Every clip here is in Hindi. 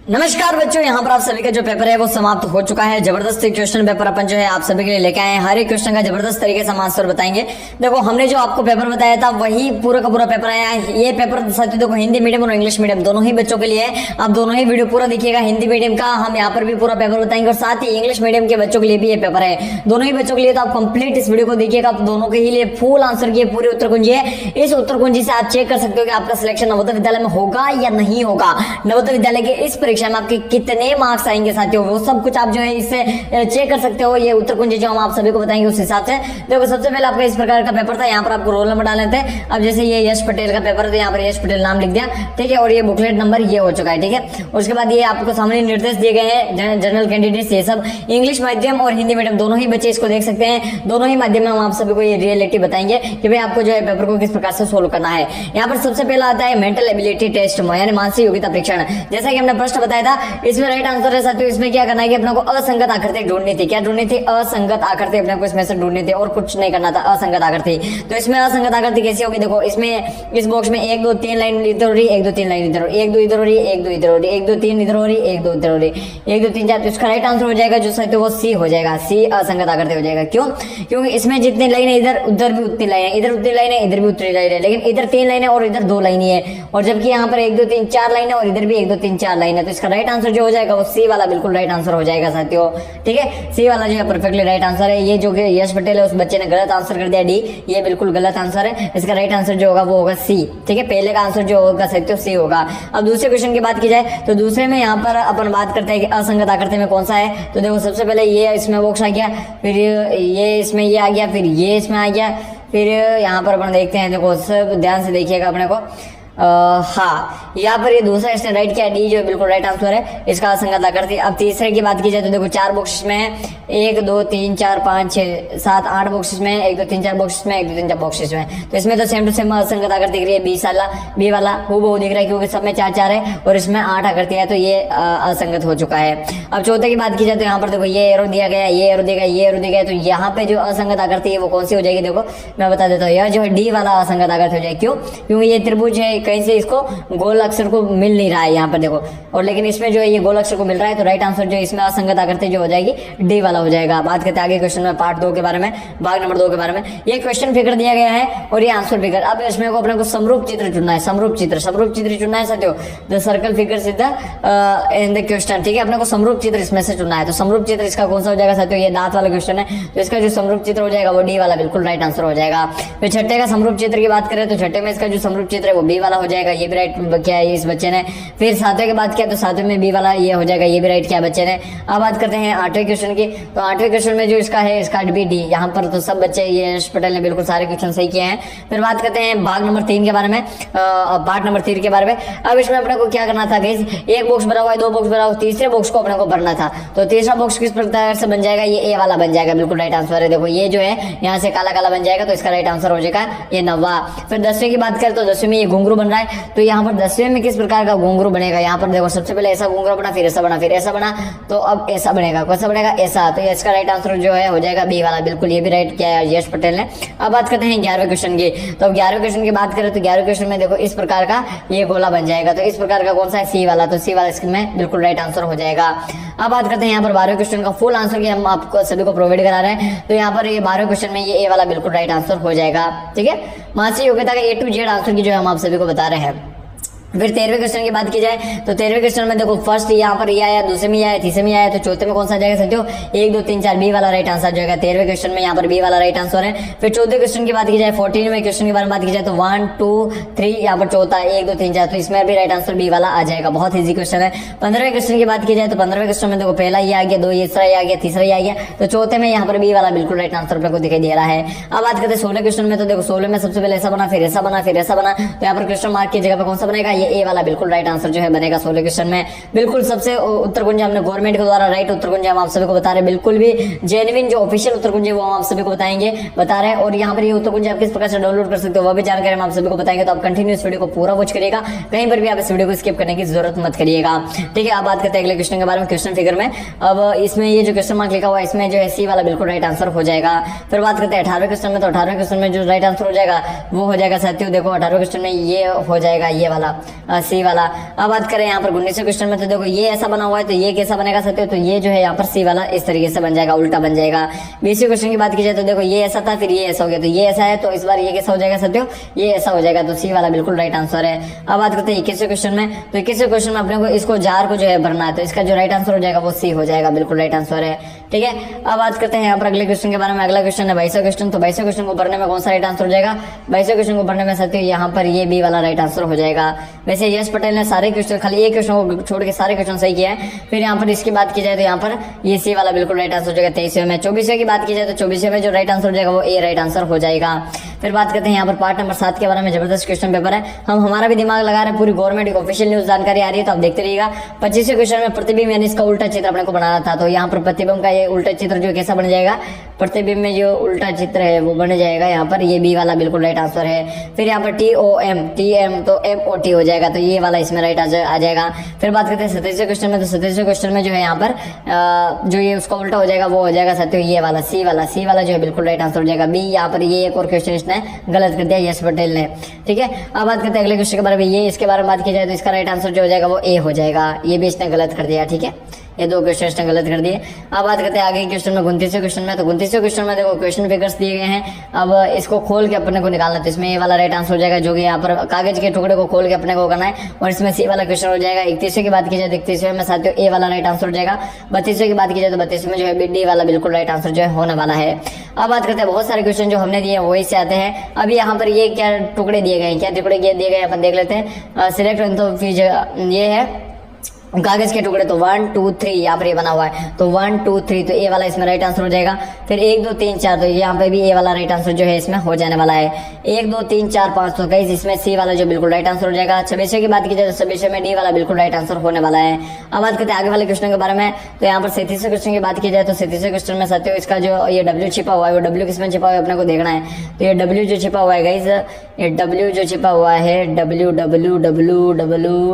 नमस्कार बच्चों, यहाँ पर आप सभी का जो पेपर है वो समाप्त हो चुका है। जबरदस्त क्वेश्चन पेपर अपन जो है आप सभी के लिए लेके आए हैं। हर एक क्वेश्चन का जबरदस्त तरीके से हम आंसर बताएंगे। देखो, हमने जो आपको पेपर बताया था वही पूरा का पूरा पेपर आया है। ये पेपर साथियों देखो हिंदी मीडियम और इंग्लिश मीडियम दोनों ही बच्चों के लिए है। आप दोनों ही वीडियो पूरा देखिएगा। हिंदी मीडियम का हम यहाँ पर भी पूरा पेपर बताएंगे और साथ ही इंग्लिश मीडियम के बच्चों के लिए भी ये पेपर है। दोनों ही बच्चों के लिए तो आप कंप्लीट इस वीडियो को देखिएगा। आप दोनों के ही लिए फुल आंसर किए पूरे उत्तर कुंजी है। इस उत्तर कुंजी से आप चेक कर सकते हो कि आपका सिलेक्शन नवोदय विद्यालय में होगा या नहीं होगा। नवोदय विद्यालय के इस परीक्षा में आपके कितने मार्क्स आएंगे साथियों, वो सब कुछ आप जो है इससे चेक कर सकते हो। ये उत्तर कुंजी जो हम आप सभी को बताएंगे उस हिसाब से। देखो, सबसे पहले आपका इस प्रकार का पेपर था। यहाँ पर आपको रोल नंबर डालने थे। अब जैसे ये यश पटेल का पेपर था, यहाँ पर यश पटेल नाम लिख दिया, ठीक है। और ये बुकलेट नंबर ये हो चुका है, ठीक है। उसके बाद ये आपको सामने निर्देश दिए गए हैं जनरल कैंडिडेट्स। ये सब इंग्लिश माध्यम और हिंदी मीडियम दोनों ही बच्चे इसको देख सकते हैं। दोनों ही माध्यम में हम आप सभी को ये रियलिटी बताएंगे कि भाई आपको जो है पेपर को किस प्रकार से सोल्व करना है। यहाँ पर सबसे पहला आता है मेंटल एबिलिटी टेस्ट, यानी मानसिक योग्यता परीक्षण। जैसा कि हमने प्रश्न बताया था, इसमें राइट आंसर है साथियों। इसमें क्या करना है कि अपने को असंगत आकृति ढूंढनी थी। क्या ढूंढनी थी? असंगत आकृति अपने को इसमें से ढूंढनी थी और कुछ नहीं करना था। असंगत आकृति, तो इसमें असंगत आकृति कैसी होगी? देखो, इसमें इस बॉक्स में 1 2 3 लाइन इधर हो रही, 1 2 3 लाइन इधर हो रही, 1 2 इधर हो रही, 1 2 इधर हो रही, 1 2 3 इधर हो रही, 1 2 इधर हो रही, 1 2 3 4। तो इसका राइट आंसर हो जाएगा जो साथियों वो सी हो जाएगा। सी असंगत आकृति हो जाएगा। क्यों? क्योंकि इसमें जितनी लाइन है इधर उधर भी उतनी लाइन है, इधर उतनी लाइन है, इधर भी उतनी लाइन है, लेकिन इधर 3 लाइन है और इधर 2 लाइन है। और जबकि यहाँ पर 1 2 3 4 लाइन है और इधर भी 1 2 3 4 लाइन है। तो इसका राइट आंसर जो हो जाएगा वो सी वाला बिल्कुल राइट आंसर हो जाएगा साथियों, ठीक है। सी वाला जो है परफेक्टली राइट आंसर है। ये जो कि यश पटेल है उस बच्चे ने गलत आंसर कर दिया डी, ये बिल्कुल गलत आंसर है। इसका राइट आंसर जो होगा वो होगा सी, ठीक है। पहले का आंसर जो होगा साथियों सी होगा। अब दूसरे क्वेश्चन की बात की जाए तो दूसरे में यहाँ पर अपन बात करते हैं कि असंगत आकृति में कौन सा है। तो देखो, सबसे पहले ये इसमें बॉक्स आ गया, फिर ये इसमें ये आ गया, फिर ये इसमें आ गया, फिर यहाँ पर अपन देखते हैं। देखो, सब ध्यान से देखिएगा अपने को। हाँ, यहाँ पर ये दूसरा इसने राइट किया, डी जो बिल्कुल राइट आंसर है। इसका असंगत आकृति। अब तीसरे की बात की जाए तो देखो 4 बॉक्सेस में है, 1 2 3 4 5 6 7 8 बॉक्सेस में, 1 2 3 4 बॉक्सेस में, 1 2 3 4 बॉक्सेस में। तो इसमें तो सेम टू सेम असंगत आकृति दिख रही है। बी वाला हूबहू दिख रहा है क्योंकि सब में 4 4 है और इसमें 8 आकृति है, तो ये असंगत हो चुका है। अब चौथे की बात की जाए तो यहाँ पर देखो ये एरो दिया गया, ये एरो दिया गया, ये एरो दिया गया। तो यहाँ पे जो असंगत आकृति है वो कौन सी हो जाएगी? देखो मैं बता देता हूँ, यह जो है डी वाला असंगत आकृति हो जाएगी। क्यों? क्योंकि ये त्रिभुज है, कहीं से इसको गोल अक्षर को मिल नहीं रहा है यहाँ पर देखो, और लेकिन इसमें जो है ये गोल अक्षर को मिल रहा है। तो राइट आंसर जो इसमें असंगत आकृति जो हो जाएगी डी वाला हो जाएगा। बात करते हैं आगे क्वेश्चन में, पार्ट 2 के बारे में, भाग नंबर 2 के बारे में। ये क्वेश्चन फिगर दिया गया है और ये आंसर फिगर। अब इसमें को अपने को समरूप चित्र चुनना है। समरूप चित्र चुनना है साथियों। The circle figures in the question, ठीक है। अपने को समरूप चित्र इसमें से चुनना है। तो समरूप चित्र इसका कौन सा हो जाएगा साथियों? ये दांत वाला क्वेश्चन है, तो इसका जो समरूप चित्र हो जाएगा वो डी वाला बिल्कुल राइट आंसर हो जाएगा। फिर छठे का समरूप चित्र की बात करें तो छठे में इसका जो समरूप चित्र है वो बी वाला हो जाएगा। ये भी राइट किया है इस बच्चे ने। फिर सातवें की बात किया तो सातवें में बी वाला ये हो जाएगा, ये भी राइट किया बच्चे ने। अब बात करते हैं 8वें क्वेश्चन की। तो 8वें क्वेश्चन में जो इसका है इसका बी डी। यहाँ पर तो सब बच्चे ये यश पटेल ने बिल्कुल सारे क्वेश्चन सही किए हैं। फिर बात करते हैं भाग नंबर 3 के बारे में, पार्ट नंबर 3 के बारे में। अब इसमें अपने को क्या करना था गाइस? एक बॉक्स भरा हुआ है, 2 बॉक्स भरा हुआ, तीसरे बॉक्स को अपने को भरना था। तो तीसरा बॉक्स किस प्रकार से बन जाएगा? ये ए वाला बन जाएगा, बिल्कुल राइट आंसर है। देखो ये जो है यहाँ से काला काला बन जाएगा, तो इसका राइट आंसर हो जाएगा ये 9वां। फिर 10वें की बात करें तो 10वें में ये घुंघरू बन रहा है। तो यहाँ पर 10वें में किस प्रकार का घुंघरू बनेगा? यहाँ पर देखो सबसे पहले ऐसा घुंघरू बना, फिर ऐसा बना, फिर ऐसा बना, तो अब ऐसा बनेगा। कैसा बनेगा? ऐसा। तो इसका राइट आंसर जो है हो जाएगा बी वाला, बिल्कुल ये भी राइट किया है यश पटेल ने। अब बात करते हैं 11वें क्वेश्चन की। तो अब 11वें क्वेश्चन की बात करें तो 11वें क्वेश्चन में देखो इस प्रकार का ये गोला बन जाएगा। तो इस प्रकार का कौन सा है? सी वाला। तो सी वाला इसमें बिल्कुल राइट आंसर हो जाएगा। अब बात करते हैं यहाँ पर 12वें क्वेश्चन का फुल आंसर की हम आपको सभी को प्रोवाइड करा रहे हैं। तो यहाँ पर ये 12वें क्वेश्चन में ये ए वाला बिल्कुल राइट आंसर हो जाएगा, ठीक है। मानसिक योग्यता का ए टू जेड आंसर की जो हम आप सभी को बता रहे हैं। फिर 13वें क्वेश्चन की बात की जाए तो 13वें क्वेश्चन में देखो फर्स्ट यहाँ पर ये आया, दूसरे में आया, तीसरे में आया, तो चौथे में कौन सा जाएगा साथियों? 1 2 3 4 बी वाला राइट आंसर जाएगा। 13वें क्वेश्चन में यहाँ पर बी वाला राइट आंसर है। फिर 14वें क्वेश्चन की बात की जाए, 14वें क्वेश्चन के बारे में बात की जाए तो 1 2 3 यहाँ पर चौथा 1 2 3 4, तो इसमें भी राइट आंसर बी वाला आ जाएगा। बहुत ईजी क्वेश्चन है। 15वें क्वेश्चन की बात की जाए तो 15वें क्वेश्चन में देखो पहला ये आ गया, 2 तीसरा ये आ गया, तीसरा ये आ गया, तो चौथे में यहाँ पर बी वाला बिल्कुल राइट आंसर अपने को दिखाई दे रहा है। अब बात करते हैं 16वें क्वेश्चन में। तो देखो 16 में सबसे पहले ऐसा बना, फिर ऐसा बना, फिर ऐसा बना, तो यहाँ पर क्वेश्चन मार्क की जगह पर कौन सा बनेगा? ये ए वाला बिल्कुल राइट आंसर जो है बनेगा 16 क्वेश्चन में। बिल्कुल सबसे उत्तर कुंज हमने गवर्नमेंट के द्वारा राइट उत्तर कुंज हम आप सभी को बता रहे हैं, बिल्कुल भी जेन्युइन जो ऑफिशियल उत्तर कुंज है वो हम आप सभी को बता रहे हैं। और यहाँ पर ये उत्तर कुंज आप किस प्रकार से डाउनलोड कर सकते हो वो भी जानकारी हम आप सभी को बताएंगे। तो आप कंटिन्यू इस वीडियो को पूरा वॉच करिएगा, कहीं पर भी आप इस वीडियो को स्किप करने की जरूरत मत करिएगा, ठीक है। अब बात करते हैं अगले क्वेश्चन के बारे में, क्वेश्चन फिगर में। अब इसमें ये जो क्वेश्चन मार्क लिखा हुआ है इसमें जो है सी वाला बिल्कुल राइट आंसर हो जाएगा। फिर बात करते हैं 18वें क्वेश्चन में। तो 18वें क्वेश्चन में जो राइट आंसर हो जाएगा वो हो जाएगा साथियों, देखो 18वें क्वेश्चन में ये हो जाएगा ये वाला। सी वाला। अब बात करें यहाँ पर 19वें क्वेश्चन में, तो देखो ये ऐसा बना हुआ है, तो ये कैसा बनेगा साथियों, तो ये जो है यहाँ पर सी वाला इस तरीके से बन जाएगा, उल्टा बन जाएगा। 20वें क्वेश्चन की बात की जाए तो देखो ये ऐसा था, फिर ये ऐसा हो गया, तो ये ऐसा है, तो इस बार ये कैसा हो जाएगा साथियों, ये ऐसा हो जाएगा, तो सी वाला बिल्कुल राइट आंसर है। अब बात करते हैं 21वें क्वेश्चन में, तो 21वें क्वेश्चन में अपने को इसको जार को जो है भरना है, तो इसका जो राइट आंसर हो जाएगा वो सी हो जाएगा, बिल्कुल राइट आंसर है। ठीक है, अब बात करते हैं यहाँ पर अगले क्वेश्चन के बारे में। अगला क्वेश्चन है 22वां क्वेश्चन, तो 22वें क्वेश्चन को भरने में कौन सा राइट आंसर हो जाएगा, 22वें क्वेश्चन को भरने में साथियों यहाँ पर ये बी वाला राइट आंसर हो जाएगा। वैसे यश पटेल ने सारे क्वेश्चन, खाली एक क्वेश्चन को छोड़ के सारे क्वेश्चन सही किया है। फिर यहाँ पर इसकी बात की जाए तो यहाँ पर ये सी वाला बिल्कुल राइट आंसर हो जाएगा 23वें में। 24वें की बात की जाए तो 24वें में जो राइट आंसर हो जाएगा वो ए राइट आंसर हो जाएगा। फिर बात करते हैं यहाँ पर पार्ट नंबर 7 के बारे में। जबरदस्त क्वेश्चन पेपर है, हम हमारा भी दिमाग लगा रहे हैं, पूरी गवर्नमेंट ऑफिशियल न्यूज जानकारी आ रही है, तो आप देखते रहिएगा। 25वें क्वेश्चन में प्रतिबिंब यानी इसका उल्टा चित्र अपने को बनाना था, तो यहाँ पर प्रतिबिंब का ये उल्टा चित्र जो कैसा बन जाएगा, प्रतिबिंब में जो उल्टा चित्र है वो बन जाएगा यहाँ पर, ये बी वाला बिल्कुल राइट आंसर है। फिर यहाँ पर TOM तो MOT हो जाएगा, तो ये वाला इसमें राइट आ जाएगा। फिर बात करते हैं 27वें क्वेश्चन में, तो 27वें क्वेश्चन में जो है यहाँ पर जो ये उसका उल्टा हो जाएगा वो हो जाएगा साथियों ये वाला सी वाला जो है बिल्कुल राइट आंसर हो जाएगा बी। यहाँ पर ये एक और क्वेश्चन इसने गलत कर दिया यश पटेल ने। ठीक है, अब बात करते हैं अगले क्वेश्चन के बारे में। ये इसके बारे में बात की जाए तो इसका राइट आंसर जो हो जाएगा वो ए हो जाएगा, ये भी इसने गलत कर दिया। ठीक है, ये दो क्वेश्चन इसने गलत कर दिए। अब बात करते हैं आगे क्वेश्चन में 29वें क्वेश्चन में, तो 29वें क्वेश्चन में देखो क्वेश्चन फिगर्स दिए गए हैं। अब इसको खोल के अपने को निकालना है, तो इसमें ए वाला राइट आंसर हो जाएगा, जो कि यहाँ पर कागज के टुकड़े को खोल के अपने को करना है, और इसमें सी वाला क्वेश्चन हो जाएगा। 31वें की बात की जाए तो 31वें में साथियों ए वाला राइट आंसर हो जाएगा। 32वें की बात की जाए तो 32वें में जो है डी वाला बिल्कुल राइट आंसर जो है होने वाला है। अब बात करते हैं बहुत सारे क्वेश्चन जो हमने दिए वही से आते हैं। अभी यहाँ पर ये क्या टुकड़े दिए गए हैं, क्या टुकड़े दिए गए अपन देख लेते हैं। सिलेक्ट, तो फिर ये है कागज के टुकड़े, तो 1 2 3 यहाँ पर ये बना हुआ है, तो 1 2 3 तो ए वाला इसमें राइट आंसर हो जाएगा। फिर 1 2 3 4 तो यहाँ पे भी ए वाला राइट आंसर जो है इसमें हो जाने वाला है। 1 2 3 4 5 तो गाइस इसमें सी वाला जो बिल्कुल राइट आंसर हो जाएगा। 26वें की बात की जाए तो 26वें में डी वाला बिल्कुल राइट आंसर होने वाला है। अब बात करते हैं आगे वाले क्वेश्चन के बारे में, तो यहाँ पर 37वें क्वेश्चन की बात की जाए तो 37वें क्वेश्चन में साथियों इसका जो ये डब्ल्यू छिपा हुआ है वो डब्ल्यू किसमें छिपा हुआ है अपने को देखना है। तो ये डब्ल्यू जो छिपा हुआ है गाइस, ये डब्ल्यू जो छिपा हुआ है डब्ल्यू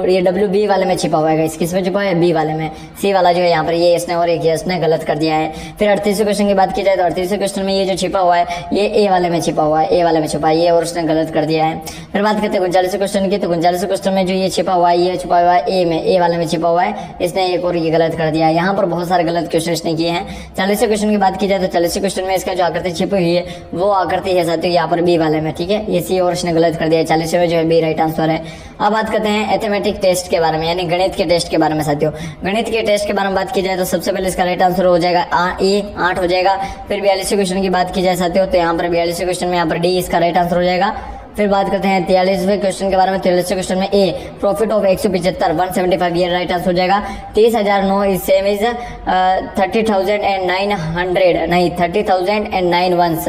ये डब्ल्यू बी वाले में छिपा हुआ है गाइस, किसमें छिपा है, बी वाले में। सी वाला जो है यहाँ पर ये इसने और एक इसने गलत कर दिया है। फिर 38वें क्वेश्चन की बात की जाए तो 38वें क्वेश्चन में ये जो छिपा हुआ है ये ए वाले में छिपा हुआ है, ए वाले में छिपा है ये, और उसने गलत कर दिया है। फिर बात करते हैं 39वें क्वेश्चन की, तो 39वें क्वेश्चन में जो ये छिपा हुआ है ये छिपा हुआ है ए में, ए वाले में छिपा हुआ है, इसने एक और ये गलत कर दिया है। यहाँ पर बहुत सारे गलत क्वेश्चन इसने किए हैं। 40वें क्वेश्चन की बात की जाए तो 40वें क्वेश्चन में इसका जो आकृति छिपी हुई है वो आकृति है साथियों यहाँ पर बी वाले में। ठीक है, ये सी और इसने गलत कर दिया है, 40वें में जो है बी राइट आंसर है। अब बात करते हैं एथमेटिक टेस्ट के बारे में, यानी गणित के टेस्ट के बारे में साथियों। गणित के टेस्ट के बारे में बात की जाए तो सबसे पहले इसका राइट आंसर हो जाएगा ए 8 हो जाएगा। फिर 42वें क्वेश्चन की बात की जाए साथियों तो यहाँ पर 42वें क्वेश्चन में यहाँ पर डी इसका राइट आंसर हो जाएगा। फिर बात करते हैं 43वें क्वेश्चन के बारे में। 43वें क्वेश्चन में ए प्रॉफिट ऑफ 175 175 ये राइट आंसर हो जाएगा। 30,009 इज सेम इज 30,900 नहीं 30,009 वंस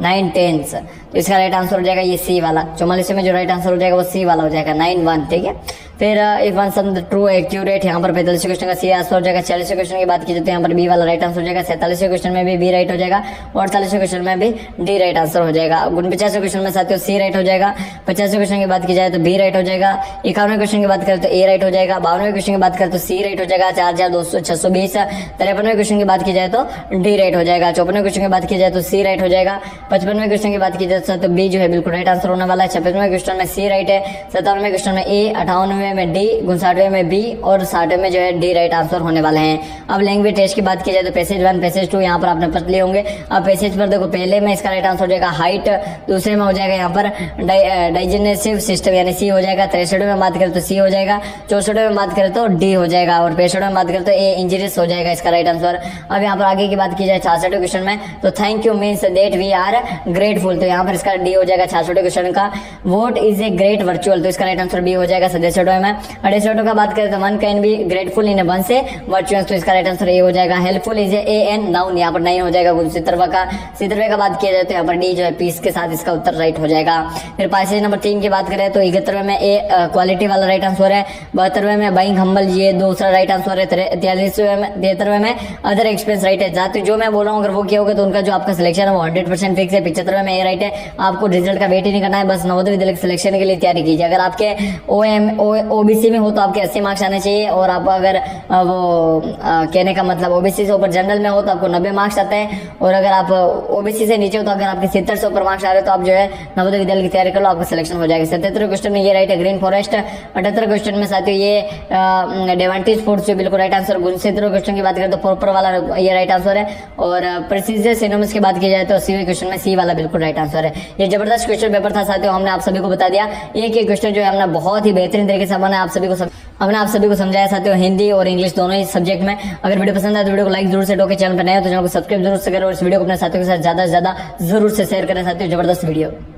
9 टेंस, तो इसका राइट आंसर हो जाएगा ये सी वाला। 44 में जो राइट आंसर हो जाएगा वो सी वाला हो जाएगा 9 1। ठीक है, फिर if one some true accurate यहाँ पर 45वें क्वेश्चन का सी आंसर हो जाएगा। 46वें क्वेश्चन की बात की जाए तो यहाँ पर बी वाला राइट आंसर हो जाएगा। 47वें क्वेश्चन में भी बी राइट हो जाएगा और 48वें क्वेश्चन में भी डी राइट आंसर हो जाएगा। 49वें क्वेश्चन में साथियों सी राइट हो जाएगा। 50वें क्वेश्चन की बात की जाए तो बी राइट हो जाएगा। 51वें क्वेश्चन की बात करें तो ए राइट हो जाएगा। 52वें क्वेश्चन की बात करें तो सी राइट हो जाएगा 4,200 620। 53वें क्वेश्चन की बात की जाए तो डी राइट हो जाएगा। 54वें क्वेश्चन की बात की जाए तो सी राइट हो जाएगा। 55वें क्वेश्चन की बात की जाए तो बी जो है बिल्कुल राइट आंसर होने वाला है। 56वें क्वेश्चन में सी राइट है। 57वें क्वेश्चन में ए, 58वें में डी, 59वें में बी और 60वें में जो है डी राइट आंसर होने वाले हैं। अब लैंग्वेज टेस्ट की बात की जाए तो पैसेज 1 पैसेज 2 यहाँ पर आपने पढ़ लिए होंगे। अब पैसेज पर देखो पहले में इसका राइट आंसर हो जाएगा हाइट, दूसरे में हो जाएगा यहाँ पर डाइजेनेसिव सिस्टम यानी सी हो जाएगा। 63वें में बात करें तो सी हो जाएगा। 64वें में बात करें तो डी हो जाएगा और 65वें में बात करें तो ए इंजरीज हो जाएगा इसका राइट आंसर। अब यहाँ पर आगे की बात की जाए 66वें क्वेश्चन में तो thank you means that we are grateful, तो यहाँ पर इसका डी हो जाएगा 66वें क्वेश्चन का। Vote is a great virtual, तो इसका राइट आंसर बी हो जाएगा 67वें में। 68वें का बात करें तो one can be grateful in one से वर्चुअल, तो इसका राइट आंसर ए हो जाएगा। Helpful is a an noun, यहाँ पर नहीं हो जाएगा। 70वें का बात किया जाए तो यहाँ पर डी जो है पीस के साथ इसका उत्तर राइट हो जाएगा। फिर पैसेज नंबर 3 की बात करें तो 71वें में ए क्वालिटी वाला राइट आंसर है। 72वें में बाइंग हम्बल ये दूसरा राइट आंसर है। 73वें में अदर एक्सपेंस राइट है। जाते जो मैं बोल रहा हूँ अगर वो किया होगा तो उनका जो आपका सिलेक्शन है वो 100% फिक्स 1 से 75 में, ये राइट है। आपको रिजल्ट का वेट ही नहीं करना है, बस नवोदय विद्यालय के सिलेक्शन के लिए तैयारी कीजिए। अगर आपके ओबीसी में हो तो आपके 80 मार्क्स आने चाहिए, और आप अगर कहने का मतलब ओबीसी से ऊपर जनरल में हो तो आपको 90 मार्क्स आते हैं, और अगर आप ओबीसी से नीचे हो तो अगर आपके 70 से ऊपर मार्क्स आ रहे हो तो आप जो है नवोदय विद्यालय की तैयारी कर लो, आपका सिलेक्शन हो जाएगा। 77 क्वेश्चन में ये राइट है, ग्रीन फॉरेस्ट। 78 क्वेश्चन में साथियों ये डेवांटेज फूड्स जो बिल्कुल राइट आंसर। 69 क्वेश्चन की बात करें तो प्रॉपर वाला ये राइट आंसर है, और प्रेसिजर सिनोनिम्स की बात की जाए तो सी क्वेश्चन में सी वाला बिल्कुल राइट आंसर है। ये जबरदस्त क्वेश्चन पेपर था साथियों, हमने आप सभी को बता दिया। एक क्वेश्चन जो है हमने बहुत ही बेहतरीन तरीके से हमने आप सभी को समझाया साथियों, हिंदी और इंग्लिश दोनों ही सब्जेक्ट में। अगर वीडियो पसंद आए तो वीडियो को लाइक जरूर से ठोके, चैनल पर नए हो तो चैनल को सब्सक्राइब जरूर से करें, और इस वीडियो को अपने साथियों के साथ ज्यादा से ज्यादा जरूर से शेयर करें साथियों। जबरदस्त वीडियो।